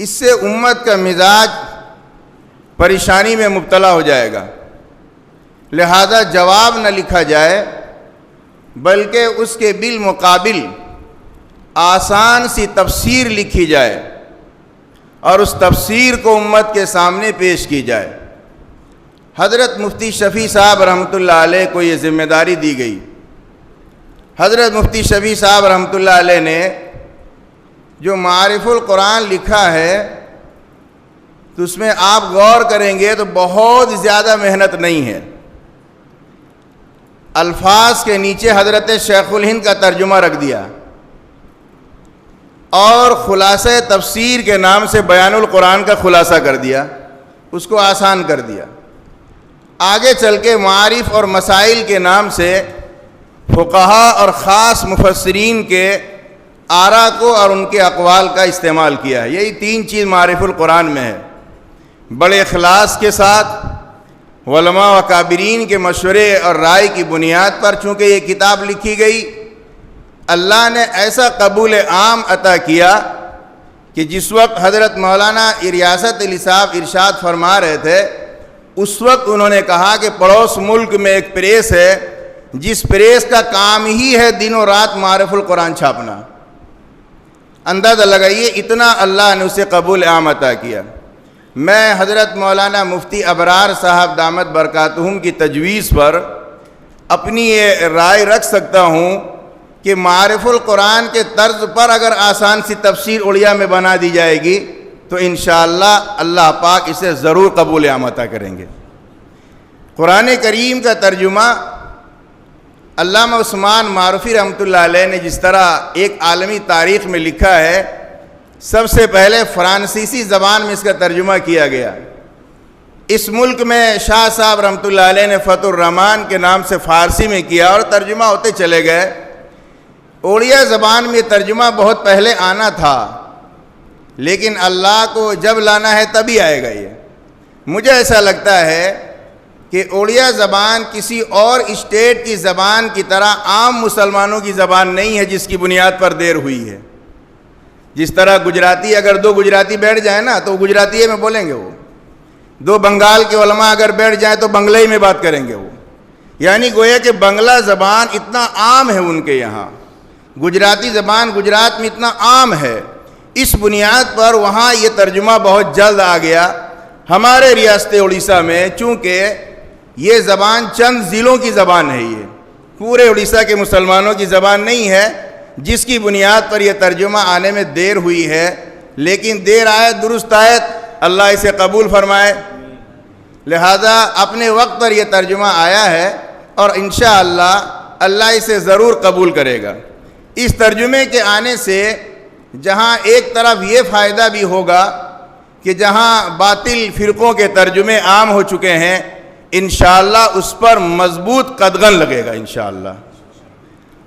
اس سے امت کا مزاج پریشانی میں مبتلا ہو جائے گا، لہذا جواب نہ لکھا جائے بلکہ اس کے بالمقابل آسان سی تفسیر لکھی جائے اور اس تفسیر کو امت کے سامنے پیش کی جائے۔ حضرت مفتی شفیع صاحب رحمۃ اللہ علیہ کو یہ ذمہ داری دی گئی۔ حضرت مفتی شفیع صاحب رحمۃ اللہ علیہ نے جو معارف القرآن لکھا ہے تو اس میں آپ غور کریں گے تو بہت زیادہ محنت نہیں ہے۔ الفاظ کے نیچے حضرت شیخ الہند کا ترجمہ رکھ دیا اور خلاصہ تفسیر کے نام سے بیان القرآن کا خلاصہ کر دیا، اس کو آسان کر دیا۔ آگے چل کے معارف اور مسائل کے نام سے فقہا اور خاص مفسرین کے آراء کو اور ان کے اقوال کا استعمال کیا ہے۔ یہی تین چیز معارف القرآن میں ہے۔ بڑے اخلاص کے ساتھ علماء و کابرین کے مشورے اور رائے کی بنیاد پر چونکہ یہ کتاب لکھی گئی، اللہ نے ایسا قبول عام عطا کیا کہ جس وقت حضرت مولانا ریاست علی صاحب ارشاد فرما رہے تھے، اس وقت انہوں نے کہا کہ پڑوس ملک میں ایک پریس ہے جس پریس کا کام ہی ہے دن و رات معارف القرآن چھاپنا۔ اندازہ لگائیے اتنا اللہ نے اسے قبول عام عطا کیا۔ میں حضرت مولانا مفتی ابرار صاحب دامت برکاتہم کی تجویز پر اپنی یہ رائے رکھ سکتا ہوں کہ معارف القرآن کے طرز پر اگر آسان سی تفسیر اڑیا میں بنا دی جائے گی تو انشاءاللہ اللہ پاک اسے ضرور قبول عام عطا کریں گے۔ قرآن کریم کا ترجمہ علامہ عثمان معروفی رحمۃ اللہ علیہ نے جس طرح ایک عالمی تاریخ میں لکھا ہے، سب سے پہلے فرانسیسی زبان میں اس کا ترجمہ کیا گیا۔ اس ملک میں شاہ صاحب رحمۃ اللہ علیہ نے فتح الرحمان کے نام سے فارسی میں کیا اور ترجمہ ہوتے چلے گئے۔ اڑیا زبان میں ترجمہ بہت پہلے آنا تھا، لیکن اللہ کو جب لانا ہے تبھی آئے گا۔ یہ مجھے ایسا لگتا ہے کہ اڑیا زبان کسی اور اسٹیٹ کی زبان کی طرح عام مسلمانوں کی زبان نہیں ہے جس کی بنیاد پر دیر ہوئی ہے۔ جس طرح گجراتی، اگر دو گجراتی بیٹھ جائیں نا تو گجراتی میں بولیں گے، وہ دو بنگال کے علماء اگر بیٹھ جائیں تو بنگلئی میں بات کریں گے وہ، یعنی گویا کہ بنگلہ زبان اتنا عام ہے ان کے یہاں، گجراتی زبان گجرات میں اتنا عام ہے، اس بنیاد پر وہاں یہ ترجمہ بہت جلد آ گیا۔ ہمارے ریاست اڑیسہ میں چونکہ یہ زبان چند ضلعوں کی زبان ہے، یہ پورے اڑیسہ کے مسلمانوں کی زبان نہیں ہے، جس کی بنیاد پر یہ ترجمہ آنے میں دیر ہوئی ہے، لیکن دیر آئے درست آئے، اللہ اسے قبول فرمائے۔ لہذا اپنے وقت پر یہ ترجمہ آیا ہے اور انشاءاللہ اللہ اسے ضرور قبول کرے گا۔ اس ترجمے کے آنے سے جہاں ایک طرف یہ فائدہ بھی ہوگا کہ جہاں باطل فرقوں کے ترجمے عام ہو چکے ہیں، انشاءاللہ اس پر مضبوط قدغن لگے گا انشاءاللہ۔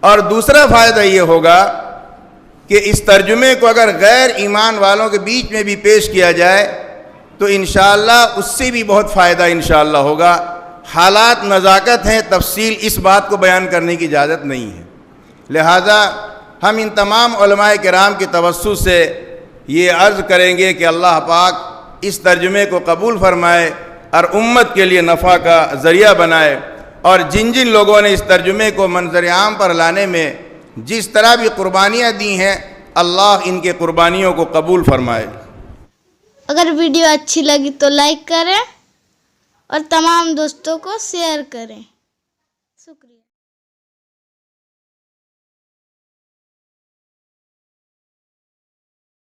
اور دوسرا فائدہ یہ ہوگا کہ اس ترجمے کو اگر غیر ایمان والوں کے بیچ میں بھی پیش کیا جائے تو انشاءاللہ اس سے بھی بہت فائدہ انشاءاللہ ہوگا۔ حالات نزاکت ہیں، تفصیل اس بات کو بیان کرنے کی اجازت نہیں ہے، لہذا ہم ان تمام علماء کرام کی توسط سے یہ عرض کریں گے کہ اللہ پاک اس ترجمے کو قبول فرمائے اور امت کے لیے نفع کا ذریعہ بنائے، اور جن جن لوگوں نے اس ترجمے کو منظر عام پر لانے میں جس طرح بھی قربانیاں دی ہیں، اللہ ان کے قربانیوں کو قبول فرمائے۔ اگر ویڈیو اچھی لگی تو لائک کریں اور تمام دوستوں کو شیئر کریں۔ شکریہ۔